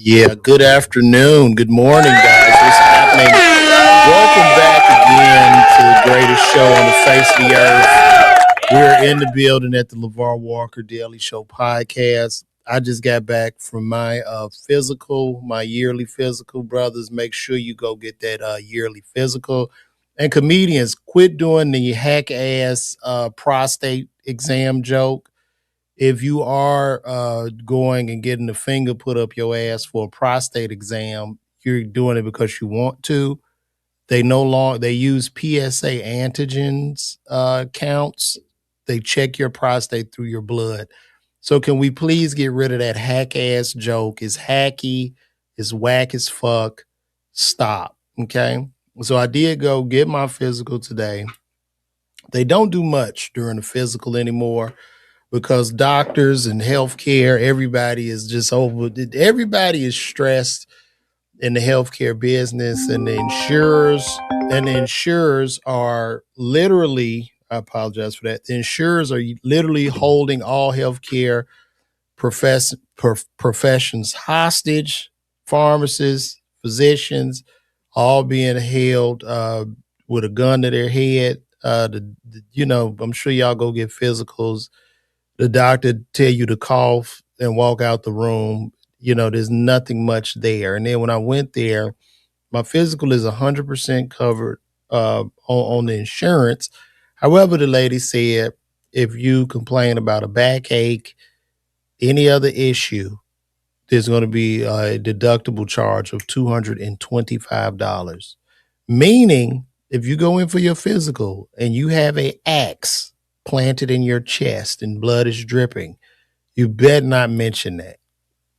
Yeah, good afternoon, good morning, guys. What's happening? Welcome back again to the greatest show on the face of the earth. We're in the building at the LeVar Walker Daily Show podcast. I just got back from my physical, my yearly physical. Brothers, make sure you go get that yearly physical. And comedians, quit doing the hack ass prostate exam joke. If you are going and getting the finger put up your ass for a prostate exam, you're doing it because you want to. They no longer they use PSA antigens counts. They check your prostate through your blood. So can we please get rid of that hack ass joke? It's hacky, it's whack as fuck. Stop. Okay. So I did go get my physical today. They don't do much during the physical anymore because doctors and healthcare, everybody is just everybody is stressed in the healthcare business, and the insurers are literally, I apologize for that. The insurers are literally holding all healthcare professions hostage, pharmacists, physicians, all being held with a gun to their head. I'm sure y'all go get physicals. The doctor tell you to cough and walk out the room. There's nothing much there. And then when I went there, my physical is 100% covered on the insurance. However, the lady said, if you complain about a backache, any other issue, there's going to be a deductible charge of $225. Meaning, if you go in for your physical and you have a axe planted in your chest and blood is dripping, you better not mention that.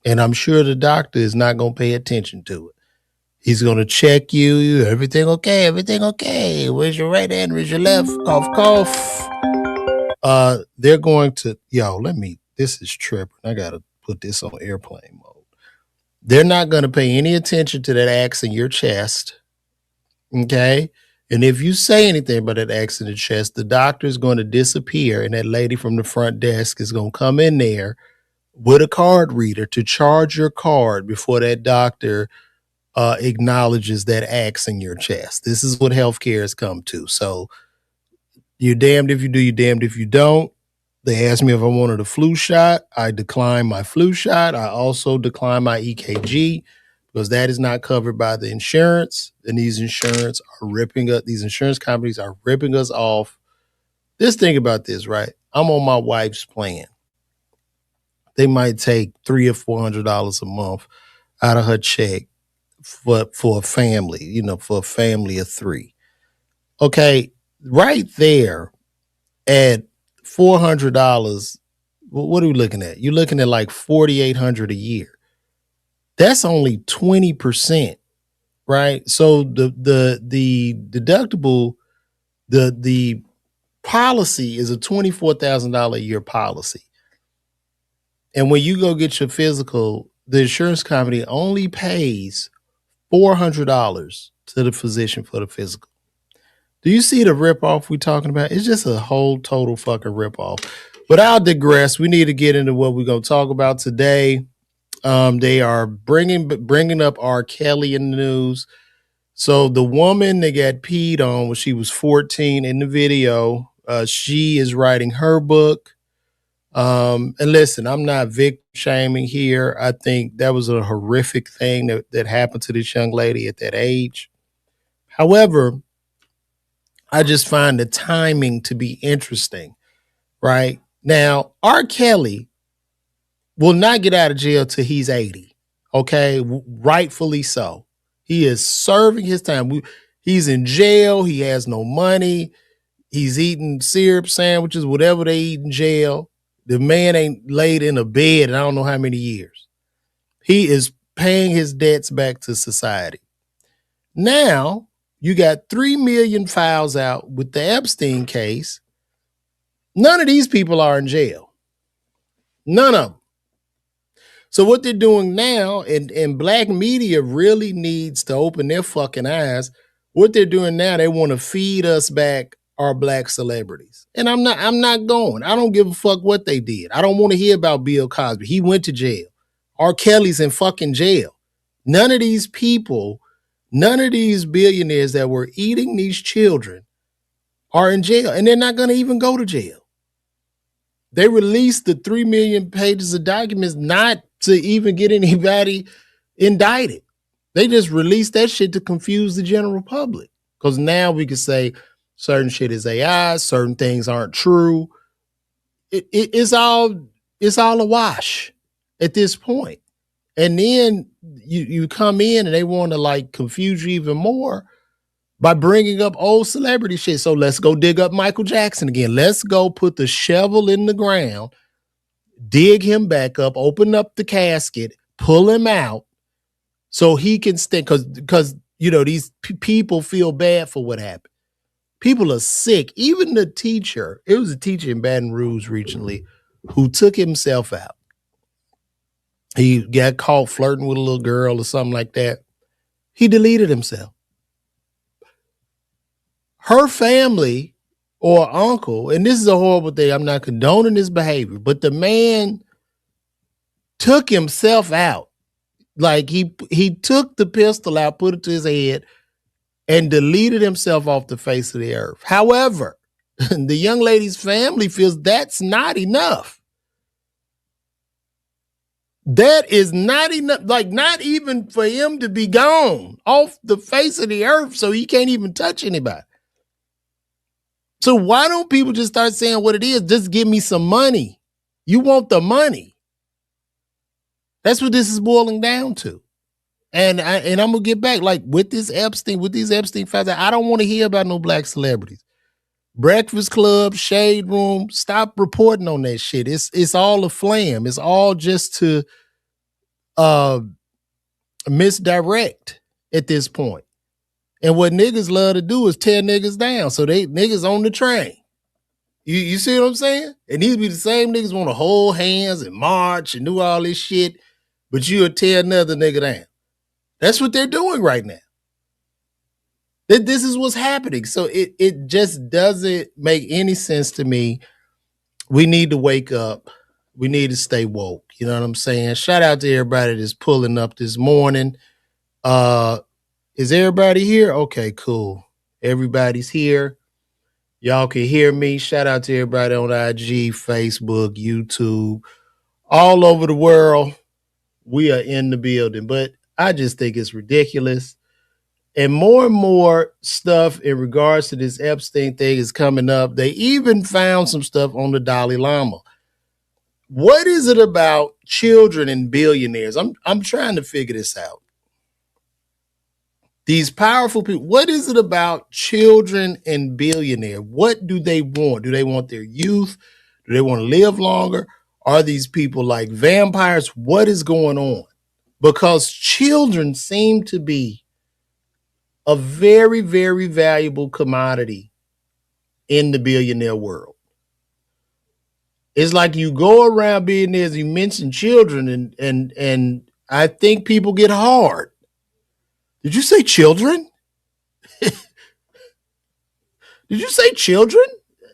And I'm sure the doctor is not going to pay attention to it. He's going to check you. Everything okay? Everything okay? Where's your right hand? Where's your left? Cough, cough. They're going to, this is tripping. I got to put this on airplane mode. They're not going to pay any attention to that axe in your chest. Okay? And if you say anything about that axe in the chest, the doctor is going to disappear, and that lady from the front desk is going to come in there with a card reader to charge your card before that doctor acknowledges that axe in your chest. This is what healthcare has come to. So you're damned if you do, you're damned if you don't. They asked me if I wanted a flu shot. I declined my flu shot. I also declined my EKG because that is not covered by the insurance. And these insurance companies are ripping us off. Just think about this, right? I'm on my wife's plan. They might take $300 or $400 a month out of her check for a family, for a family of three. Okay, right there at $400, what are we looking at? You're looking at like $4,800 a year. That's only 20%, right? So the deductible, the policy is a $24,000 a year policy. And when you go get your physical, the insurance company only pays $400 to the physician for the physical. Do you see the ripoff we're talking about? It's just a whole total fucking ripoff. But I'll digress. We need to get into what we're going to talk about today. They are bringing up R. Kelly in the news. So the woman that got peed on when she was 14 in the video, she is writing her book. And listen, I'm not victim shaming here. I think that was a horrific thing that happened to this young lady at that age. However, I just find the timing to be interesting, right? Now, R. Kelly will not get out of jail till he's 80, okay? Rightfully so. He is serving his time. He's in jail. He has no money. He's eating syrup sandwiches, whatever they eat in jail. The man ain't laid in a bed in I don't know how many years. He is paying his debts back to society. Now, you got 3 million files out with the Epstein case. None of these people are in jail. None of them. So what they're doing now, and black media really needs to open their fucking eyes. What they're doing now, they want to feed us back our black celebrities. And I'm not going. I don't give a fuck what they did. I don't want to hear about Bill Cosby. He went to jail. R. Kelly's in fucking jail. None of these people, none of these billionaires that were eating these children are in jail, and they're not going to even go to jail. They released the 3 million pages of documents not to even get anybody indicted. They just released that shit to confuse the general public. Because now we can say certain shit is AI, certain things aren't true. It's all a wash at this point. And then you come in and they want to like confuse you even more by bringing up old celebrity shit. So let's go dig up Michael Jackson again. Let's go put the shovel in the ground, dig him back up, open up the casket, pull him out so he can stay. Because you know, these people feel bad for what happened. People are sick. Even the teacher, it was a teacher in Baton Rouge recently who took himself out. He got caught flirting with a little girl or something like that. He deleted himself. Her family or uncle, and this is a horrible thing, I'm not condoning this behavior, but the man took himself out. Like he took the pistol out, put it to his head, and deleted himself off the face of the earth. However, the young lady's family feels that's not enough. That is not enough, like not even for him to be gone off the face of the earth so he can't even touch anybody. So why don't people just start saying what it is? Just give me some money. You want the money. That's what this is boiling down to. And I'm gonna get back, like with these Epstein files, I don't want to hear about no black celebrities. Breakfast Club, Shade Room, stop reporting on that shit. It's all a flam. It's all just to misdirect at this point. And what niggas love to do is tear niggas down. So they niggas on the train. You see what I'm saying? And these be the same niggas want to hold hands and march and do all this shit, but you'll tear another nigga down. That's what they're doing right now. This is what's happening. So it just doesn't make any sense to me. We need to wake up. We need to stay woke. You know what I'm saying? Shout out to everybody that's pulling up this morning. Is everybody here? Okay, cool. Everybody's here. Y'all can hear me. Shout out to everybody on IG, Facebook, YouTube, all over the world. We are in the building, but I just think it's ridiculous. And more stuff in regards to this Epstein thing is coming up. They even found some stuff on the Dalai Lama. What is it about children and billionaires? I'm trying to figure this out. These powerful people, what is it about children and billionaires? What do they want? Do they want their youth? Do they want to live longer? Are these people like vampires? What is going on? Because children seem to be a very, very valuable commodity in the billionaire world. It's like you go around billionaires, you mention children, and I think people get hard. Did you say children? Did you say children?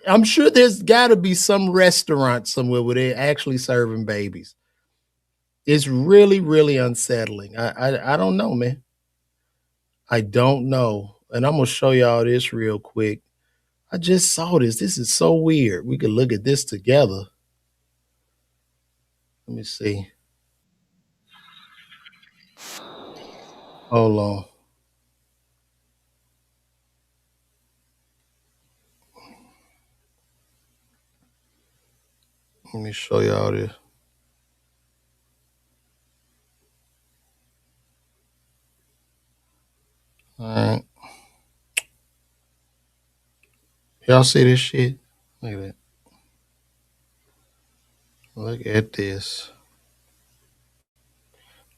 I'm sure there's got to be some restaurant somewhere where they're actually serving babies. It's really, really unsettling. I don't know, man. I don't know. And I'm going to show y'all this real quick. I just saw this. This is so weird. We could look at this together. Let me see. Hold on. Let me show y'all this. All right. Y'all see this shit? Look at that. Look at this.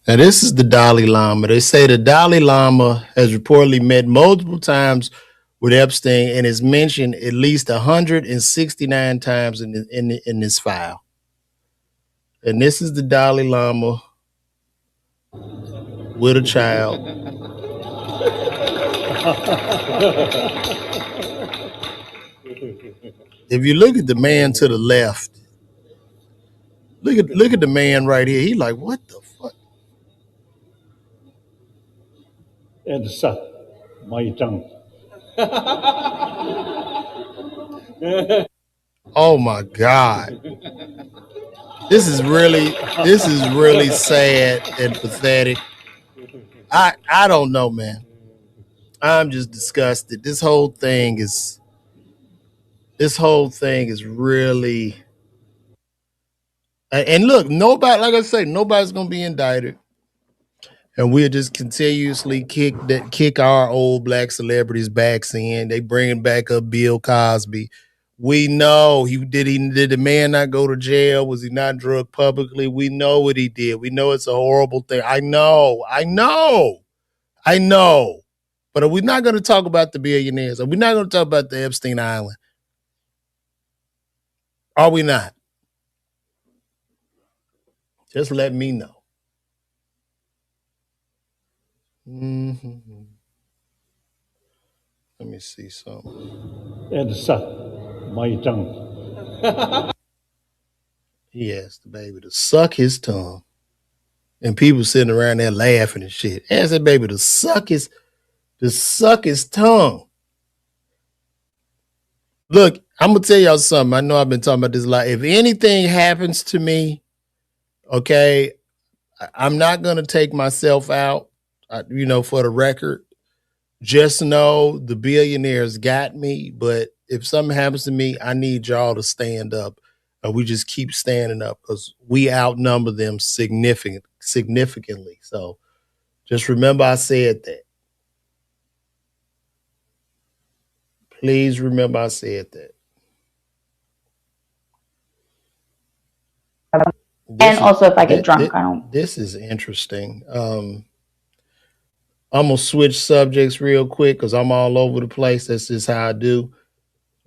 Now, this is the Dalai Lama. They say the Dalai Lama has reportedly met multiple times with Epstein and is mentioned at least 169 times in this file. And this is the Dalai Lama with a child. If you look at the man to the left, look at the man right here. He like, what the fuck? Edsa, Maitang. Oh my God. This is really sad and pathetic. I don't know, man. I'm just disgusted. This whole thing is really, and look, nobody, like I say, nobody's gonna be indicted. And we'll just continuously kick our old black celebrities backs in. They bringing back up Bill Cosby. We know did the man not go to jail? Was he not drugged publicly? We know what he did. We know it's a horrible thing. I know. But are we not going to talk about the billionaires? Are we not going to talk about the Epstein Island? Are we not? Just let me know. Mm-hmm. Let me see something. Edsa, Maitang. He asked the baby to suck his tongue. And people sitting around there laughing and shit. Ask that baby to suck his tongue. Look, I'm gonna tell y'all something. I know I've been talking about this a lot. If anything happens to me, okay, I'm not gonna take myself out. For the record, just know the billionaires got me. But if something happens to me, I need y'all to stand up. And we just keep standing up because we outnumber them significantly. So just remember I said that. Please remember I said that. And also, if I get drunk, I don't. This is interesting. I'm gonna switch subjects real quick because I'm all over the place. That's just how I do.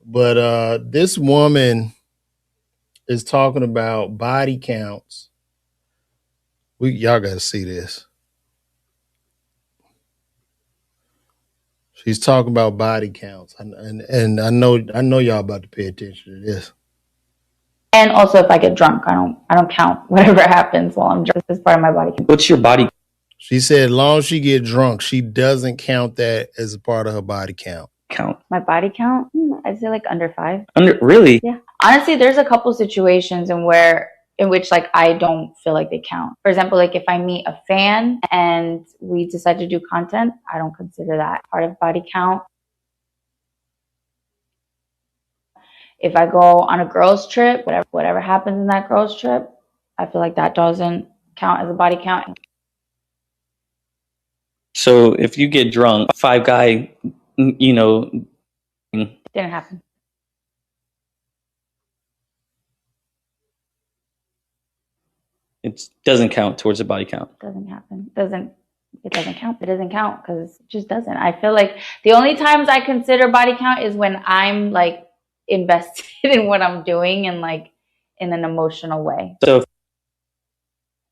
But this woman is talking about body counts. Y'all got to see this. She's talking about body counts, and I know y'all about to pay attention to this. And also, if I get drunk, I don't count whatever happens while I'm drunk as part of my body count. What's your body? She said, as long as she get drunk, she doesn't count that as a part of her body count. My body count? I'd say like under 5. Really? Yeah. Honestly, there's a couple situations in which like I don't feel like they count. For example, like if I meet a fan and we decide to do content, I don't consider that part of body count. If I go on a girls trip, whatever happens in that girls trip, I feel like that doesn't count as a body count. So if you get drunk, 5 guy, didn't happen. It doesn't count towards the body count. Doesn't happen. It doesn't count. It doesn't count because it just doesn't. I feel like the only times I consider body count is when I'm like invested in what I'm doing and like in an emotional way. So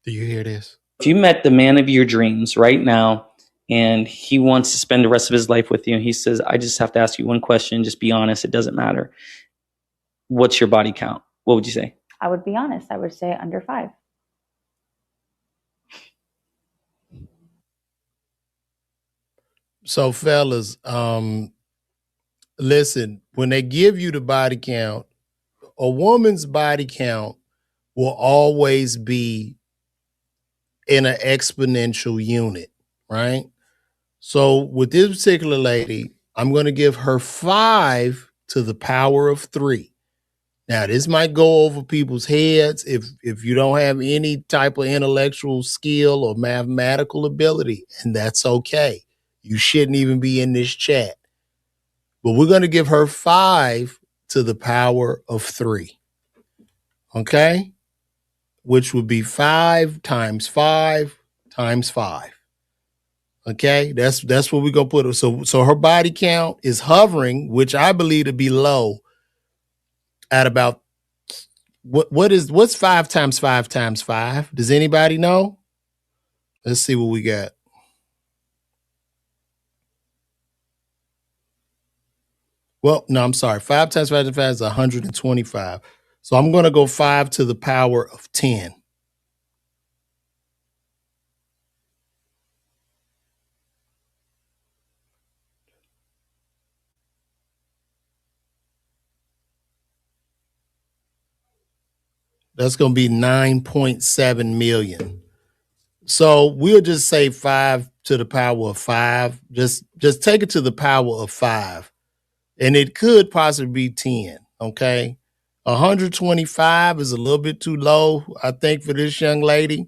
do you hear this? If you met the man of your dreams right now and he wants to spend the rest of his life with you and he says, I just have to ask you one question, just be honest, it doesn't matter. What's your body count? What would you say? I would be honest. I would say under 5. So fellas, listen, when they give you the body count, a woman's body count will always be in an exponential unit, right? So with this particular lady, I'm going to give her 5 to the power of 3. Now, this might go over people's heads if you don't have any type of intellectual skill or mathematical ability, and that's okay. You shouldn't even be in this chat. But we're going to give her 5 to the power of 3. Okay? Which would be 5 times 5 times 5. Okay? That's what we're going to put her. So her body count is hovering, which I believe to be low, at about what's 5 times 5 times 5? Does anybody know? Let's see what we got. Well, no, I'm sorry. 5 times 5 times 5 is 125. So I'm going to go 5 to the power of 10. That's going to be 9.7 million. So we'll just say 5 to the power of 5. Just take it to the power of 5. And it could possibly be 10, okay? 125 is a little bit too low, I think, for this young lady.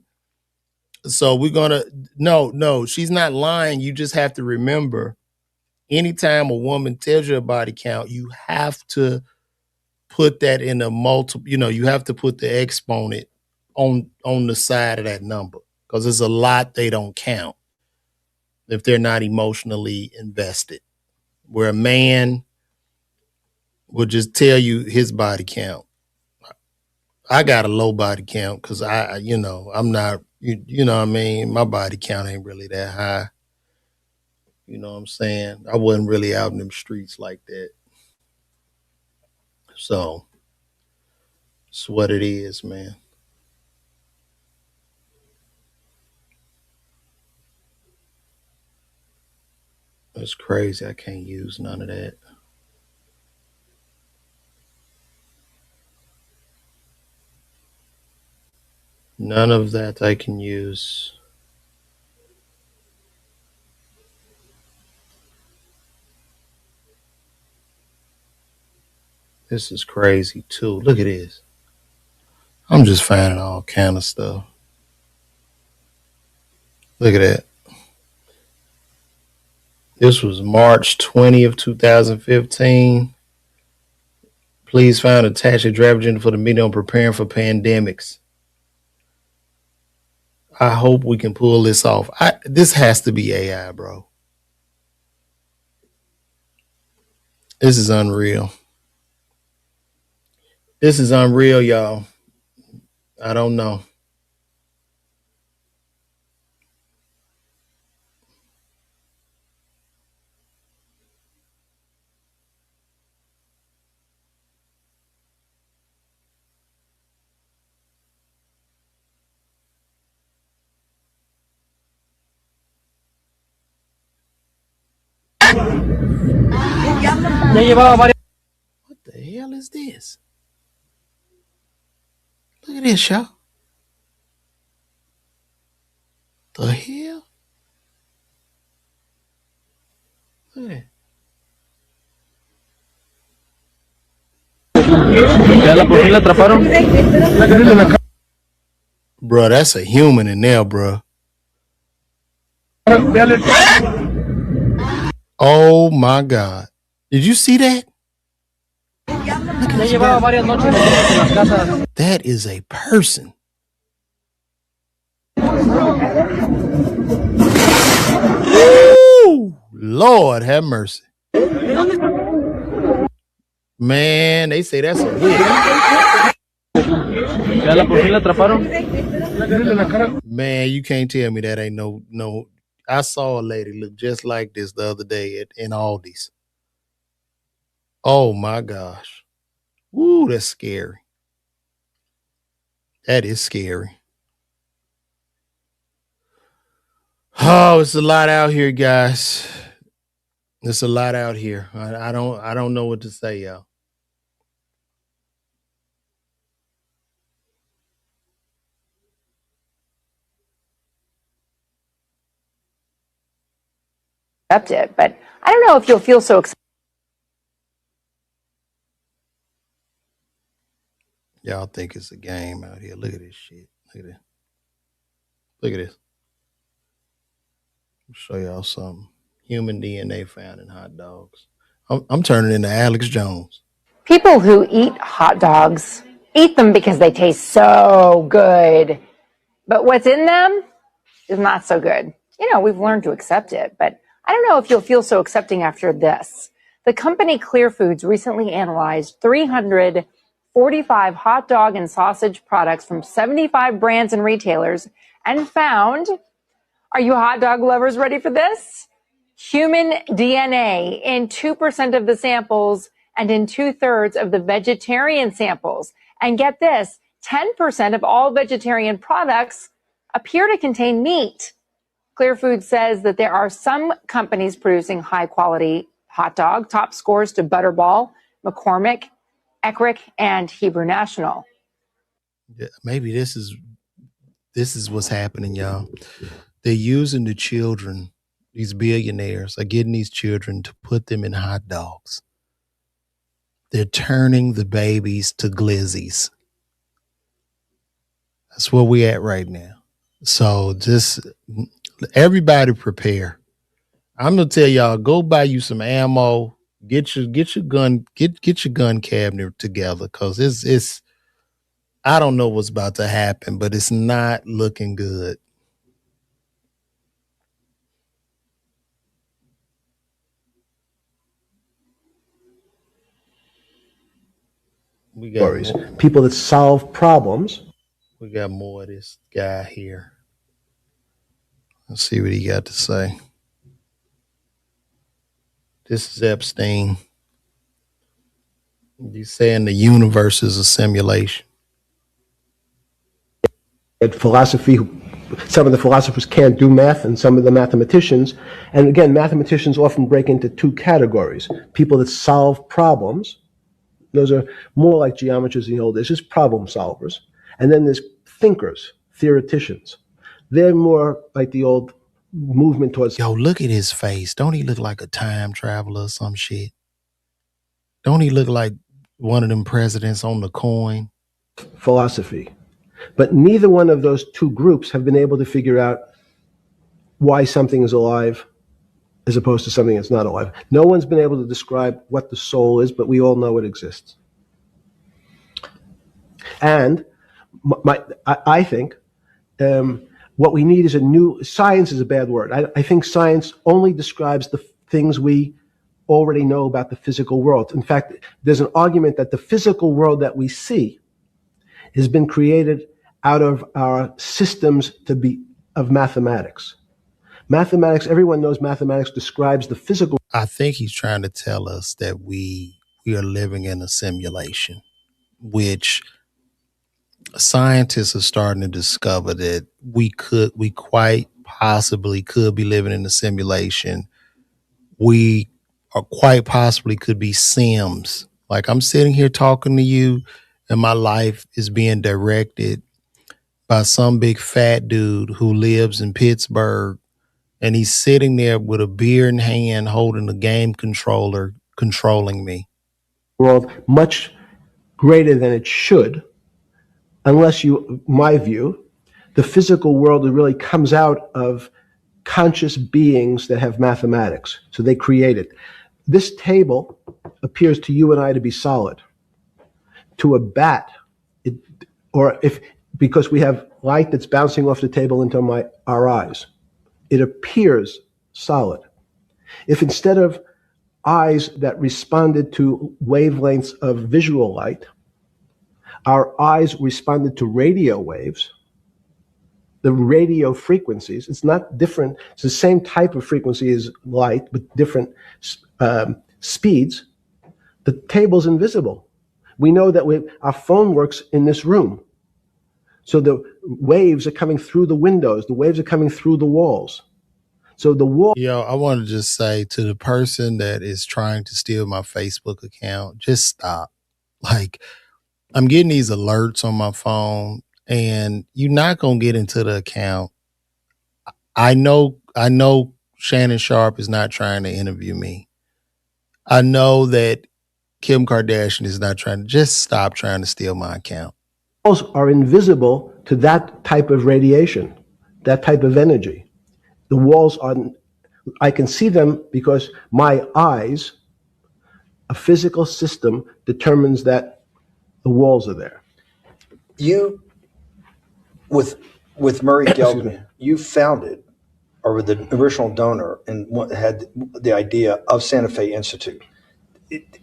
So we're going to, no, she's not lying. You just have to remember, anytime a woman tells you a body count, you have to put that in a multiple, you have to put the exponent on the side of that number, because there's a lot they don't count if they're not emotionally invested. Where a man will just tell you his body count. I got a low body count because I'm not, you know what I mean? My body count ain't really that high. You know what I'm saying? I wasn't really out in them streets like that. So it's what it is, man. It's crazy. I can't use none of that. None of that I can use. This is crazy too. Look at this. I'm just finding all kind of stuff. Look at that. This was March 20th, 2015. Please find attached a draft agenda for the meeting on preparing for pandemics. I hope we can pull this off. This has to be AI, bro. This is unreal. This is unreal, y'all. I don't know. What the hell is this? Look at this, y'all. The hell? Look at that. Bro, that's a human in there, bro. Oh my God. Did you see that? That is a person. Woo! Lord have mercy. Man, they say that's a witch. Man, you can't tell me that ain't no. I saw a lady look just like this the other day in Aldi's. Oh my gosh. Woo, that's scary. That is scary. Oh, it's a lot out here, guys. It's a lot out here. I don't know what to say, y'all. Accept it, but I don't know if you'll feel so excited. Y'all think it's a game out here. Look at this shit. Look at this. Look at this. I'll show y'all something. Human DNA found in hot dogs. I'm turning into Alex Jones. People who eat hot dogs eat them because they taste so good, but what's in them is not so good. We've learned to accept it, but I don't know if you'll feel so accepting after this. The company Clear Foods recently analyzed 345 hot dog and sausage products from 75 brands and retailers and found, are you hot dog lovers ready for this? Human DNA in 2% of the samples and in 2/3 of the vegetarian samples. And get this, 10% of all vegetarian products appear to contain meat. Clear Foods says that there are some companies producing high quality hot dog, top scores to Butterball, McCormick, Eckrich, and Hebrew National. maybe this is what's happening, y'all. They're using the children. These billionaires are getting these children to put them in hot dogs. They're turning the babies to glizzies. That's where we're at right now. So just everybody prepare. I'm gonna tell y'all, go buy you some ammo. Get your gun, get your gun cabinet together, because it's I don't know what's about to happen, but it's not looking good. We got stories, people that solve problems. We got more of this guy here. Let's see what he got to say. This is Epstein. He's saying the universe is a simulation. And philosophy, some of the philosophers can't do math, and some of the mathematicians. And again, mathematicians often break into two categories: people that solve problems. Those are more like geometers in the old days, just problem solvers. And then there's thinkers, theoreticians. They're more like the old movement towards. Yo, look at his face. Don't he look like a time traveler or some shit? Don't he look like one of them presidents on the coin? Philosophy. But neither one of those two groups have been able to figure out why something is alive as opposed to something that's not alive. No one's been able to describe what the soul is, but we all know it exists. And I think what we need is a new, science is a bad word. I think science only describes the things we already know about the physical world. In fact, there's an argument that the physical world that we see has been created out of our systems of mathematics. Mathematics, everyone knows mathematics describes the physical. I think he's trying to tell us that we are living in a simulation, which scientists are starting to discover that we quite possibly could be living in a simulation. We are quite possibly could be Sims. Like, I'm sitting here talking to you, and my life is being directed by some big fat dude who lives in Pittsburgh, and he's sitting there with a beer in hand holding a game controller controlling me. World much greater than it should, unless my view, the physical world really comes out of conscious beings that have mathematics. So they create it. This table appears to you and I to be solid. To a bat, because we have light that's bouncing off the table into our eyes, it appears solid. If instead of eyes that responded to wavelengths of visual light, our eyes responded to radio waves, the radio frequencies, it's not different, it's the same type of frequency as light, but different speeds, the table's invisible. We know that our phone works in this room. So the waves are coming through the windows, the waves are coming through the walls. So the wall. Yo, I want to just say to the person that is trying to steal my Facebook account, just stop. Like, I'm getting these alerts on my phone, and you're not going to get into the account. I know Shannon Sharp is not trying to interview me. I know that Kim Kardashian is not trying to. Just stop trying to steal my account. Walls are invisible to that type of radiation, that type of energy. The walls I can see them because my eyes, a physical system determines that the walls are there. You, with Murray Geldman, you founded, or were the original donor, and had the idea of Santa Fe Institute.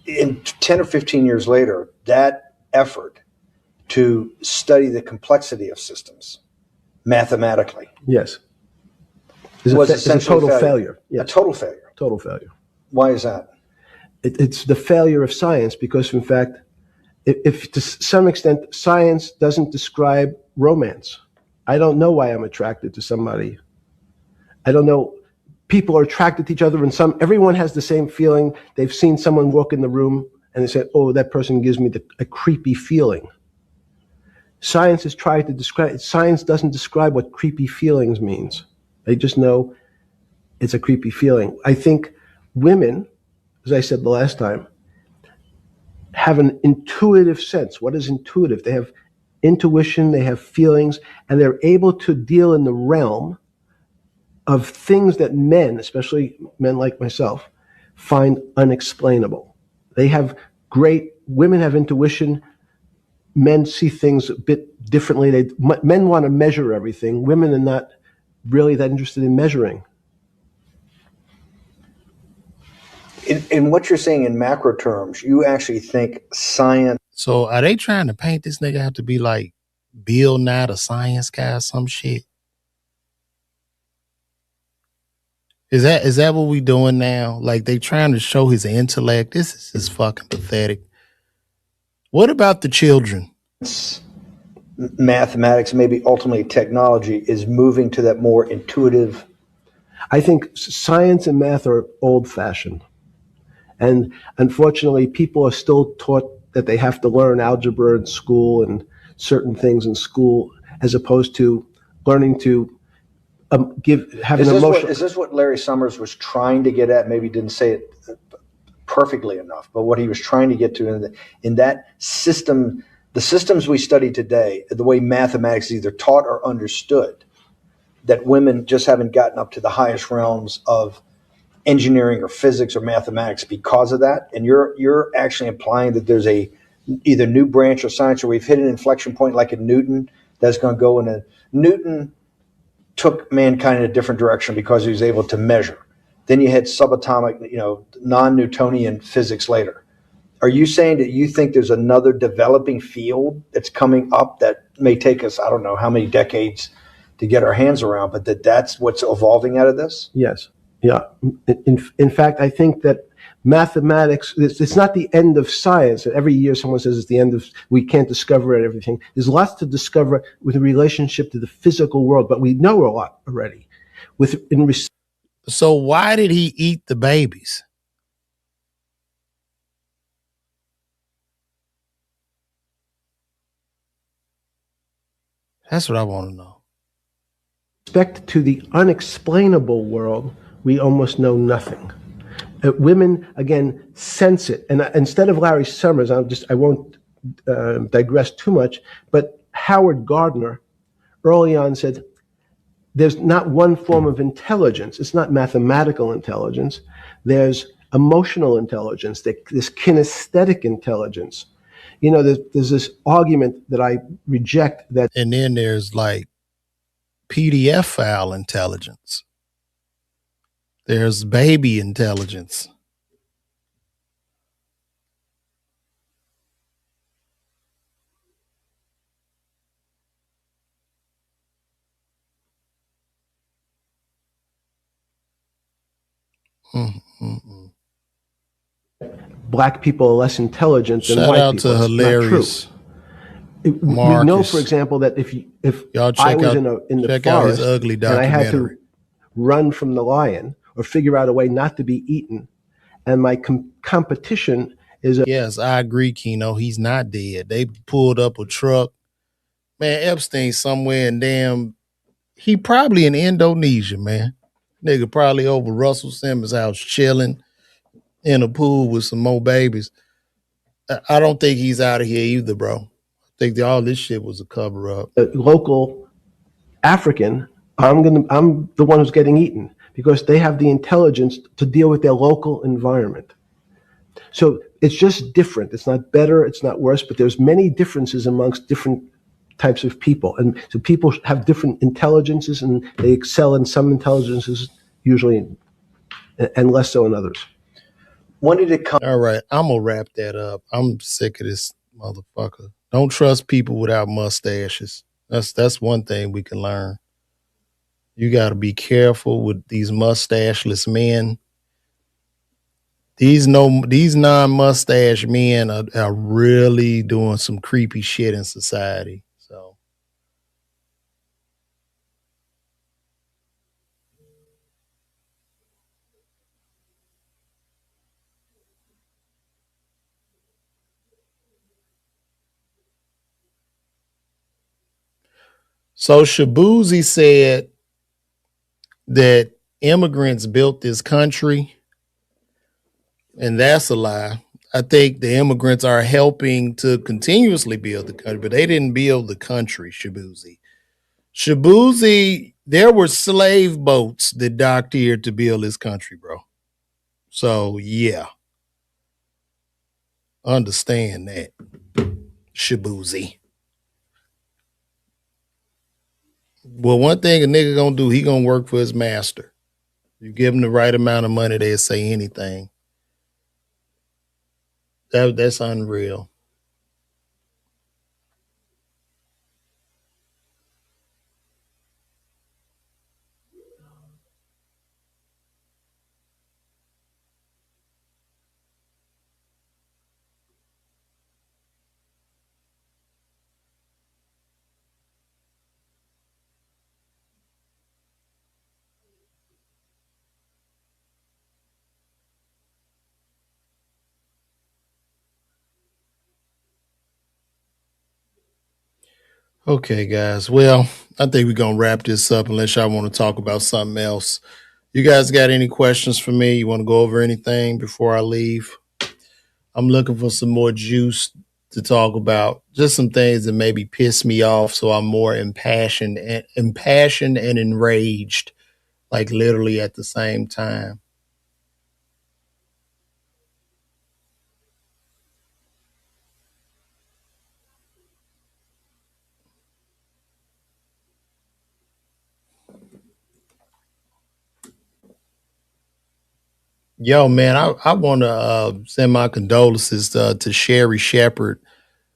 In 10 or 15 years later, that effort to study the complexity of systems mathematically. Yes. Was a total failure. Yes. A total failure. Total failure. Why is that? It's the failure of science because, in fact, if to some extent science doesn't describe romance, I don't know why I'm attracted to somebody. I don't know. People are attracted to each other, and everyone has the same feeling. They've seen someone walk in the room, and they say, "Oh, that person gives me a creepy feeling." Science has tried to describe. Science doesn't describe what creepy feelings means. They just know it's a creepy feeling. I think women, as I said the last time, have an intuitive sense. What is intuitive? They have intuition, they have feelings, and they're able to deal in the realm of things that men, especially men like myself, find unexplainable. They have women have intuition, men see things a bit differently. Men want to measure everything. Women are not really that interested in measuring. In what you're saying in macro terms, you actually think science. So are they trying to paint this nigga out to be like Bill Nye the Science Guy or some shit? Is that what we doing now? Like they trying to show his intellect? This is just fucking pathetic. What about the children? Mathematics, maybe ultimately technology, is moving to that more intuitive. I think science and math are old-fashioned. And unfortunately, people are still taught that they have to learn algebra in school and certain things in school, as opposed to learning to have an emotional. Is this what Larry Summers was trying to get at? Maybe didn't say it perfectly enough, but what he was trying to get to in that system, the systems we study today, the way mathematics is either taught or understood, that women just haven't gotten up to the highest realms of engineering or physics or mathematics because of that. And you're actually implying that there's a either new branch of science, or we've hit an inflection point like in Newton that's going to go in a Newton took mankind in a different direction because he was able to measure. Then you had subatomic, non-Newtonian physics later. Are you saying that you think there's another developing field that's coming up that may take us, I don't know how many decades to get our hands around, but that's what's evolving out of this? Yes. Yeah. In fact, I think that mathematics, it's not the end of science. Every year someone says it's the end of, we can't discover everything. There's lots to discover with a relationship to the physical world, but we know a lot already. So why did he eat the babies? That's what I want to know. Respect to the unexplainable world, we almost know nothing. Women, again, sense it. And instead of Larry Summers, I won't digress too much, but Howard Gardner early on said, there's not one form of intelligence. It's not mathematical intelligence. There's emotional intelligence. There's kinesthetic intelligence. There's this argument that I reject that. And then there's like PDF file intelligence. There's baby intelligence. Mm-mm-mm. Black people are less intelligent than Shout white out people. to hilarious. We know, for example, that if y'all I was out, in the check forest out his ugly and I had documentary. to run from the lion or figure out a way not to be eaten, and my competition is yes, I agree, Keno. He's not dead. They pulled up a truck. Man, Epstein somewhere in he probably in Indonesia, man. Nigga probably over Russell Simmons' house chilling in a pool with some more babies. I don't think he's out of here either, bro. I think all this shit was a cover up. Local African, I'm the one who's getting eaten because they have the intelligence to deal with their local environment. So it's just different. It's not better, it's not worse, but there's many differences amongst different types of people. And so people have different intelligences and they excel in some intelligences usually and less so in others. When did it come? All right, I'm gonna wrap that up. I'm sick of this motherfucker. Don't trust people without mustaches. That's one thing we can learn. You got to be careful with these mustacheless men. These non-mustache men are really doing some creepy shit in society. So So Shabuzi said that immigrants built this country, and that's a lie. I think the immigrants are helping to continuously build the country, but they didn't build the country, Shabuzi. Shabuzi, there were slave boats that docked here to build this country, bro. So, yeah, understand that, Shabuzi. Well, one thing a nigga gonna do, he gonna work for his master. You give him the right amount of money, they'll say anything. That's unreal. Okay, guys. Well, I think we're gonna wrap this up unless y'all want to talk about something else. You guys got any questions for me? You want to go over anything before I leave? I'm looking for some more juice to talk about. Just some things that maybe piss me off, so I'm more impassioned and enraged, like literally at the same time. Yo, man, I want to send my condolences to Sherry Shepherd.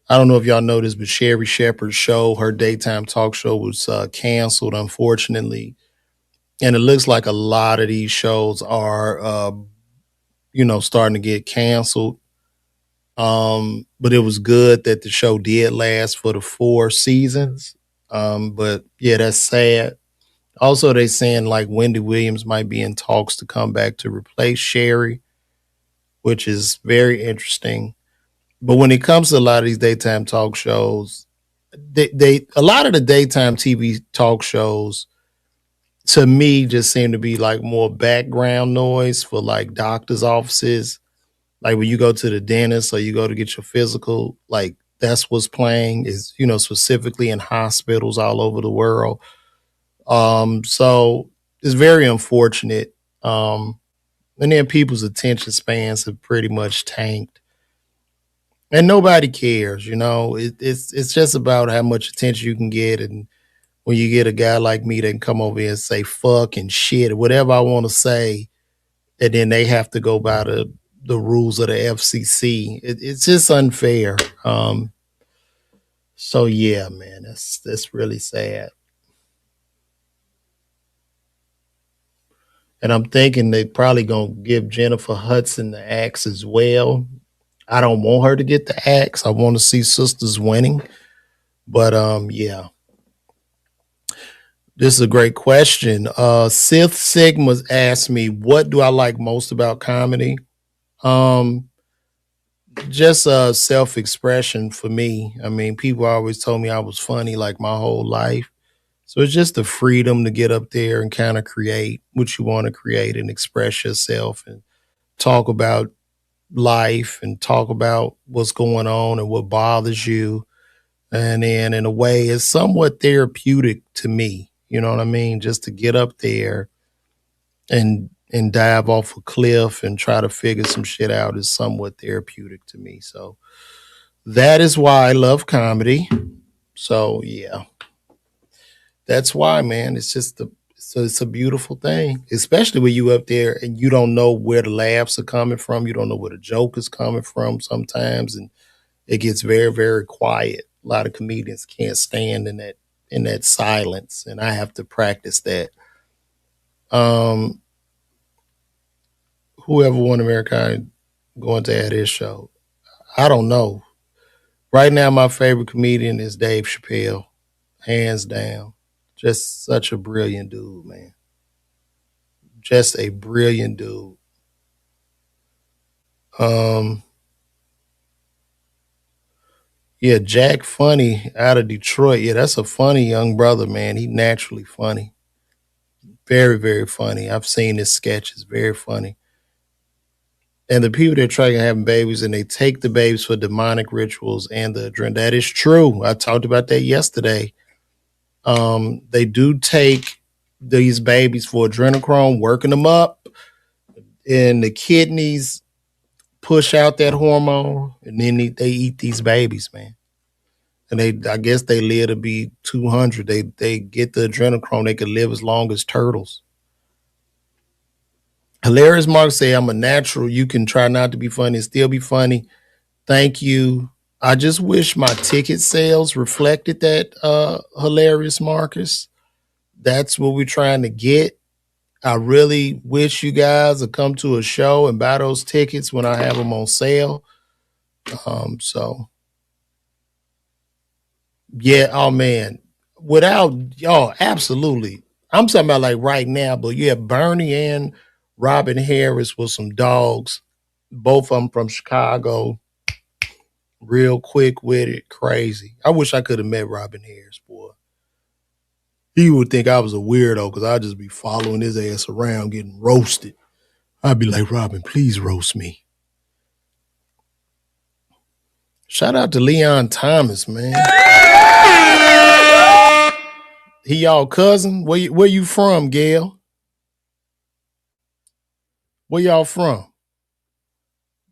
I don't know if y'all know this, but Sherry Shepherd's show, her daytime talk show, was canceled, unfortunately. And it looks like a lot of these shows are, starting to get canceled. But it was good that the show did last for the 4 seasons. But yeah, that's sad. Also, they saying like Wendy Williams might be in talks to come back to replace Sherry, which is very interesting. But when it comes to a lot of these daytime talk shows, they a lot of the daytime TV talk shows to me just seem to be like more background noise for like doctors' offices. Like when you go to the dentist or you go to get your physical, like that's what's playing is, specifically in hospitals all over the world. So it's very unfortunate. And then people's attention spans have pretty much tanked. And nobody cares, it's just about how much attention you can get. And when you get a guy like me that can come over here and say fuck and shit, or whatever I want to say, and then they have to go by the rules of the FCC. It's just unfair. So yeah, man, that's really sad. And I'm thinking they probably gonna give Jennifer Hudson the axe as well. I don't want her to get the axe. I want to see sisters winning. But yeah. This is a great question. Sith Sigma's asked me, what do I like most about comedy? Um, just self-expression for me. I mean, people always told me I was funny like my whole life. So it's just the freedom to get up there and kind of create what you want to create and express yourself and talk about life and talk about what's going on and what bothers you. And then in a way, it's somewhat therapeutic to me. You know what I mean? Just to get up there and dive off a cliff and try to figure some shit out is somewhat therapeutic to me. So that is why I love comedy. So yeah, that's why, man. It's a beautiful thing, especially when you up there and you don't know where the laughs are coming from. You don't know where the joke is coming from sometimes, and it gets very, very quiet. A lot of comedians can't stand in that silence, and I have to practice that. Um, Whoever won America going to add his show. I don't know. Right now, my favorite comedian is Dave Chappelle, hands down. Just such a brilliant dude, man. Just a brilliant dude. Um, Yeah, Jack Funny out of Detroit. Yeah, that's a funny young brother, man. He naturally funny. Very, very funny. I've seen his sketches. Very funny. And the people that are trying to having babies and they take the babies for demonic rituals and the adrenaline. That is true. I talked about that yesterday. They do take these babies for adrenochrome, working them up, and the kidneys push out that hormone, and then they eat these babies, man. And I guess they live to be 200. They get the adrenochrome. They can live as long as turtles. Hilarious Mark say, I'm a natural. You can try not to be funny and still be funny. Thank you. I just wish my ticket sales reflected that, Hilarious Marcus. That's what we're trying to get. I really wish you guys would come to a show and buy those tickets when I have them on sale. So yeah, oh man. Without y'all, absolutely. I'm talking about like right now, but yeah, Bernie and Robin Harris with some dogs. Both of them from Chicago. Real quick with it, crazy. I wish I could have met Robin Harris, boy. He would think I was a weirdo because I'd just be following his ass around getting roasted. I'd be like, Robin, please roast me. Shout out to Leon Thomas, man. He y'all cousin? Where you from, Gail? Where y'all from?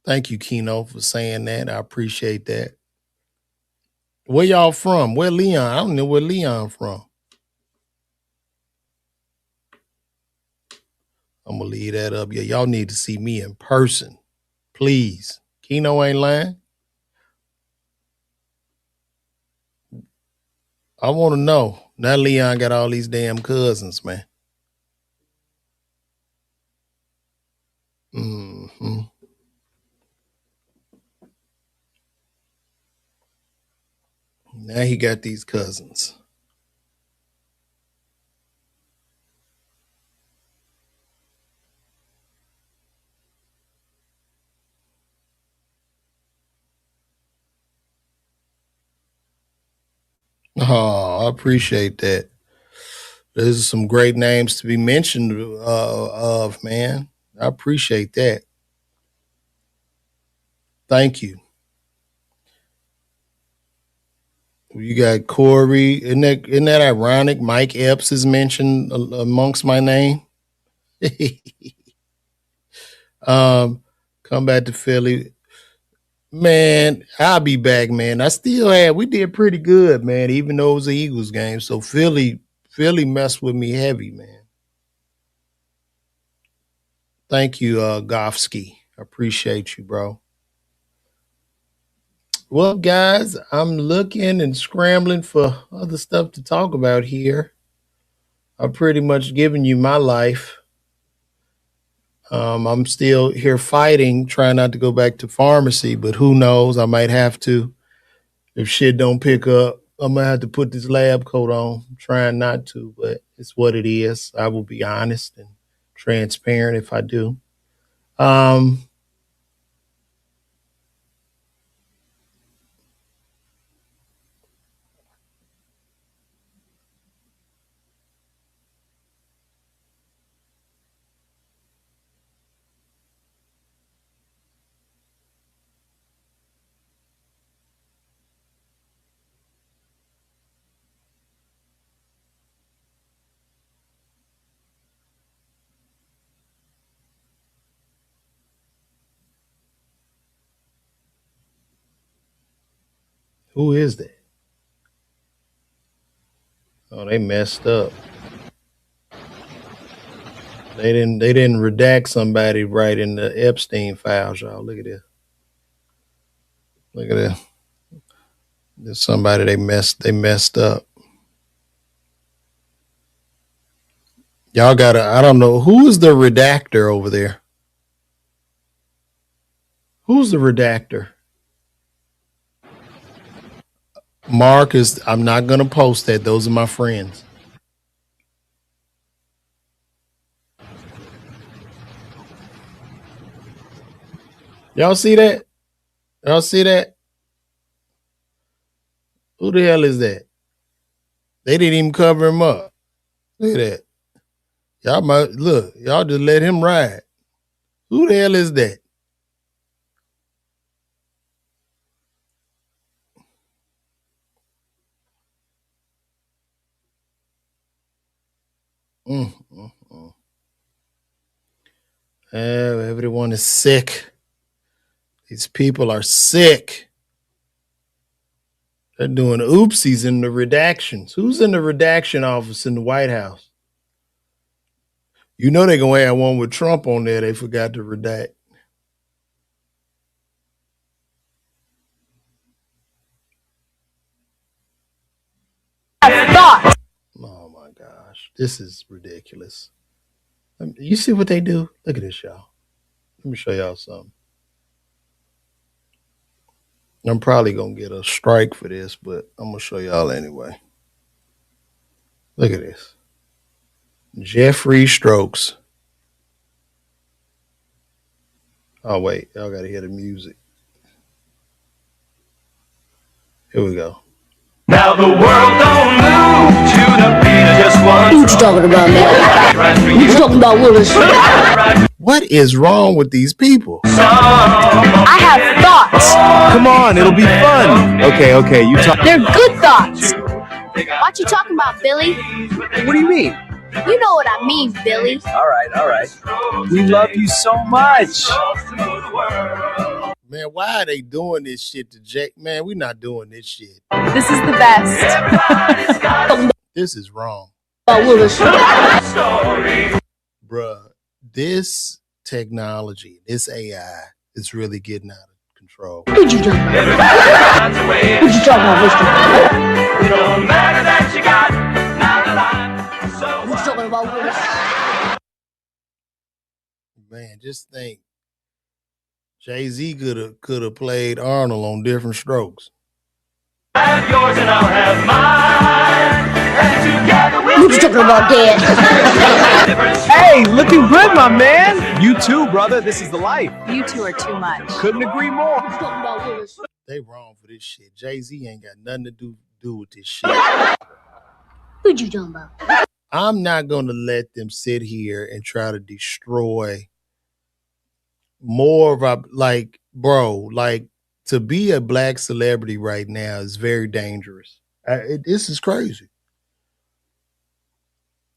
Thank you, Keno, for saying that. I appreciate that. Where y'all from? Where Leon? I don't know where Leon from. I'm gonna leave that up. Yeah, y'all need to see me in person. Please. Keno ain't lying. I want to know. Now Leon got all these damn cousins, man. Mm-hmm. Now he got these cousins. Oh, I appreciate that. There's some great names to be mentioned of, man. I appreciate that. Thank you. You got Corey. Isn't that ironic? Mike Epps is mentioned amongst my name. Come back to Philly. Man, I'll be back, man. We did pretty good, man, even though it was the Eagles game. So Philly messed with me heavy, man. Thank you, Goffsky. I appreciate you, bro. Well, guys, I'm looking and scrambling for other stuff to talk about here. I've pretty much given you my life. I'm still here fighting, trying not to go back to pharmacy, but who knows? I might have to. If shit don't pick up, I'm gonna have to put this lab coat on. I'm trying not to, but it's what it is. I will be honest and transparent if I do. Who is that? Oh, they messed up. They didn't redact somebody right in the Epstein files, y'all. Look at this. Look at this. There's somebody they messed up. Y'all gotta, I don't know, who is the redactor over there? Who's the redactor? Mark is, I'm not gonna post that. Those are my friends. Y'all see that? Y'all see that? Who the hell is that? They didn't even cover him up. Look at that. Y'all might look. Y'all just let him ride. Who the hell is that? Mm, mm, mm. Everyone is sick. These people are sick. They're doing oopsies in the redactions. Who's in the redaction office in the White House? You know they're going to have one with Trump on there. They forgot to redact. Oh my gosh. This is ridiculous. You see what they do? Look at this, y'all. Let me show y'all something. I'm probably going to get a strike for this, but I'm going to show y'all anyway. Look at this. Jeffrey Strokes. Oh, wait. Y'all got to hear the music. Here we go. Now the world don't move to the beat of just one. What you talking about, man? What you talking about, Willis? What is wrong with these people? I have thoughts. Come on, it'll be fun. Okay, you talk. They're good thoughts. What you talking about, Billy? What do you mean? You know what I mean, Billy. All right. We love you so much. Man, why are they doing this shit to Jake? Man, we're not doing this shit. This is the best. This is wrong. Willis. Bruh, this technology, this AI is really getting out of control. What you talking about? What you talking about, mister? No matter that you got, not alive. So What you talking about, Willis? Man, just think. Jay-Z could have played Arnold on Different Strokes. have yours and I'll have mine. And together we'll What you talking about, Dad? Hey, looking good, my man. You too, brother. This is the life. You two are too much. Couldn't agree more. What you talking about, Willis? They wrong for this shit. Jay-Z ain't got nothing to do with this shit. What you talking about? I'm not going to let them sit here and try to destroy more of our, like, bro, like, to be a black celebrity right now is very dangerous. This is crazy.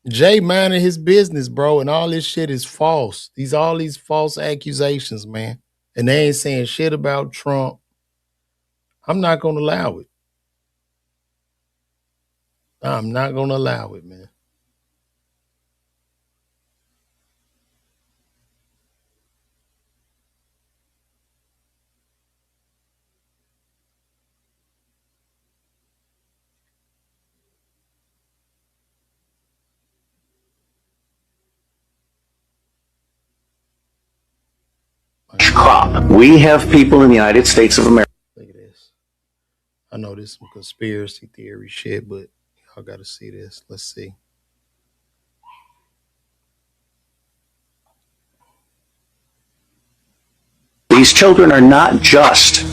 Jay minding his business, bro, and all this shit is false. All these false accusations, man. And they ain't saying shit about Trump. I'm not going to allow it. I'm not going to allow it, man. Crop. We have people in the United States of America. Look at this. I know this is some conspiracy theory shit, but y'all got to see this. Let's see. These children are not just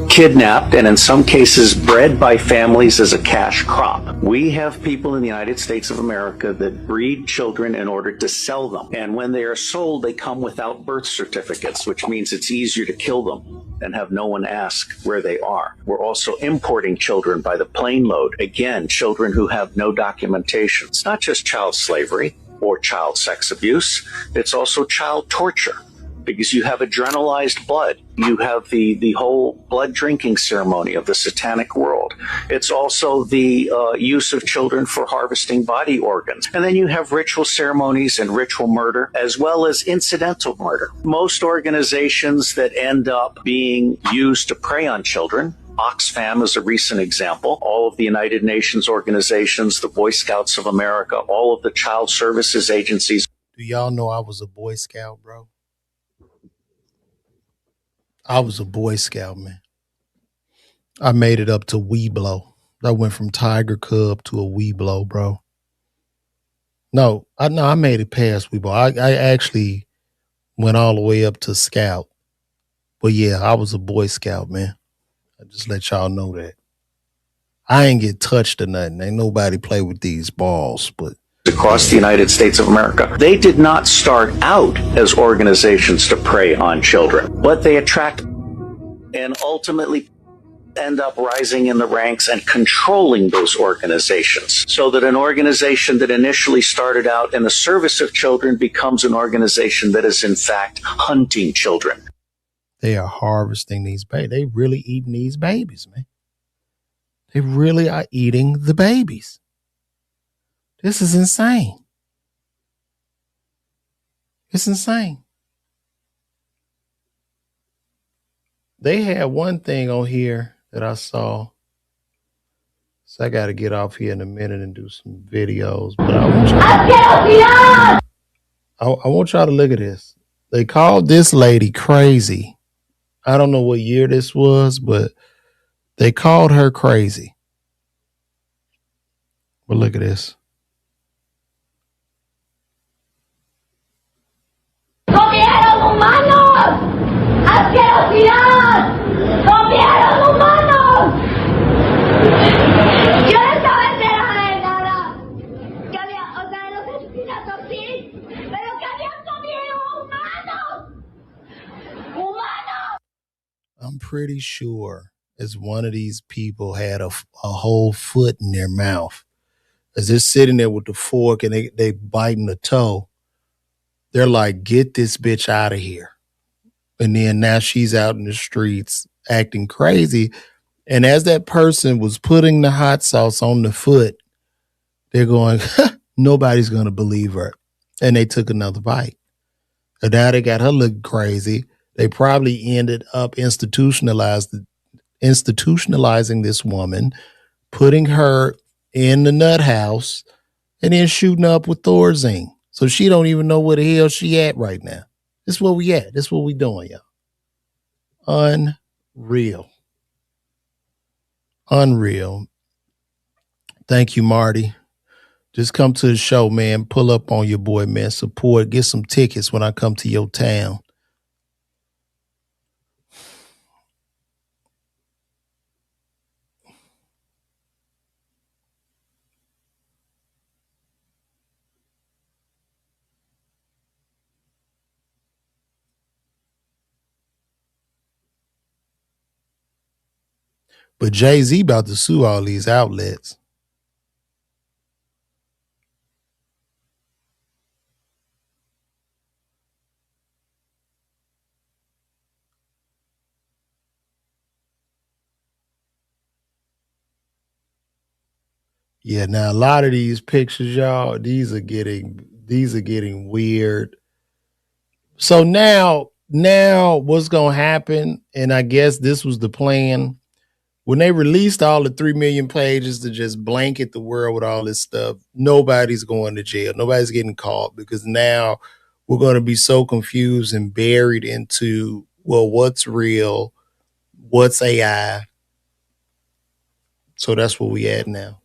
kidnapped and in some cases bred by families as a cash crop. We have people in the United States of America that breed children in order to sell them. And when they are sold, they come without birth certificates, which means it's easier to kill them and have no one ask where they are. We're also importing children by the plane load. Again, children who have no documentation. It's not just child slavery or child sex abuse. It's also child torture. Because you have adrenalized blood. You have the whole blood drinking ceremony of the satanic world. It's also the use of children for harvesting body organs. And then you have ritual ceremonies and ritual murder, as well as incidental murder. Most organizations that end up being used to prey on children, Oxfam is a recent example. All of the United Nations organizations, the Boy Scouts of America, all of the child services agencies. Do y'all know I was a Boy Scout, bro? I was a Boy Scout, man. I made it up to Weeblo. I went from Tiger Cub to a Weeblo, bro. No, I made it past Weeblo. I actually went all the way up to Scout. But yeah, I was a Boy Scout, man. I just let y'all know that. I ain't get touched or nothing. Ain't nobody play with these balls, but across the United States of America. They did not start out as organizations to prey on children, but they attract and ultimately end up rising in the ranks and controlling those organizations, so that an organization that initially started out in the service of children becomes an organization that is in fact hunting children. they are harvesting these babies. They really eating these babies, man. They really are eating the babies. This is insane. It's insane. They had one thing on here that I saw. So I got to get off here in a minute and do some videos. But I want y'all to look at this. They called this lady crazy. I don't know what year this was, but they called her crazy. But look at this. ¡Comieron humanos! ¡Asquerosidad! ¡Comieron humanos! Yo no estaba enterada de nada. Que había, o sea, los asesinatos sí, pero que habían comido humanos. ¡Humanos! I'm pretty sure as one of these people had a whole foot in their mouth. As they're sitting there with the fork and they biting the toe, they're like, get this bitch out of here. And then now she's out in the streets acting crazy. And as that person was putting the hot sauce on the foot, they're going, nobody's going to believe her. And they took another bite. And now they got her looking crazy. They probably ended up institutionalizing this woman, putting her in the nut house, and then shooting up with Thorazine. So she don't even know where the hell she at right now. This is where we at. This is what we doing, y'all. Unreal. Unreal. Thank you, Marty. Just come to the show, man. Pull up on your boy, man. Support. Get some tickets when I come to your town. But Jay-Z about to sue all these outlets. Yeah, now a lot of these pictures, y'all, these are getting weird. So now what's gonna happen, and I guess this was the plan, when they released all the 3 million pages to just blanket the world with all this stuff, nobody's going to jail. Nobody's getting caught, because now we're going to be so confused and buried into, well, what's real? What's AI? So that's where we at now.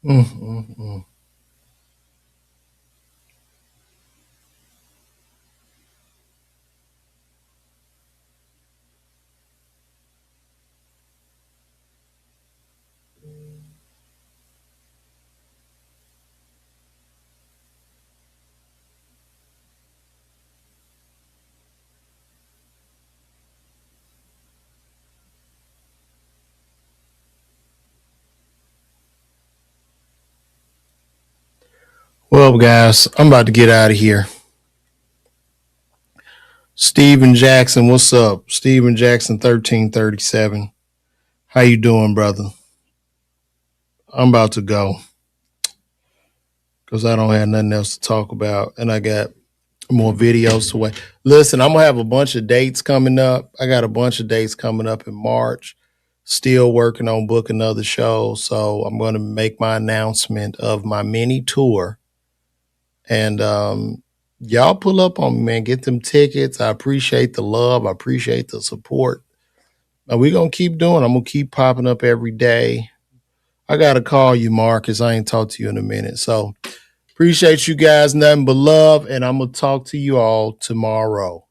Mm-mm-mm. Well, guys, I'm about to get out of here. Steven Jackson, what's up? Steven Jackson, 1337. How you doing, brother? I'm about to go because I don't have nothing else to talk about, and I got more videos to wait. Listen, I'm gonna have a bunch of dates coming up. I got a bunch of dates coming up in March. Still working on booking other shows, so I'm going to make my announcement of my mini tour. And y'all pull up on me, man. Get them tickets. I appreciate the love. I appreciate the support. And we're gonna keep doing. I'm gonna keep popping up every day. I gotta call you, Marcus. I ain't talked to you in a minute. So appreciate you guys. Nothing but love. And I'm gonna talk to you all tomorrow.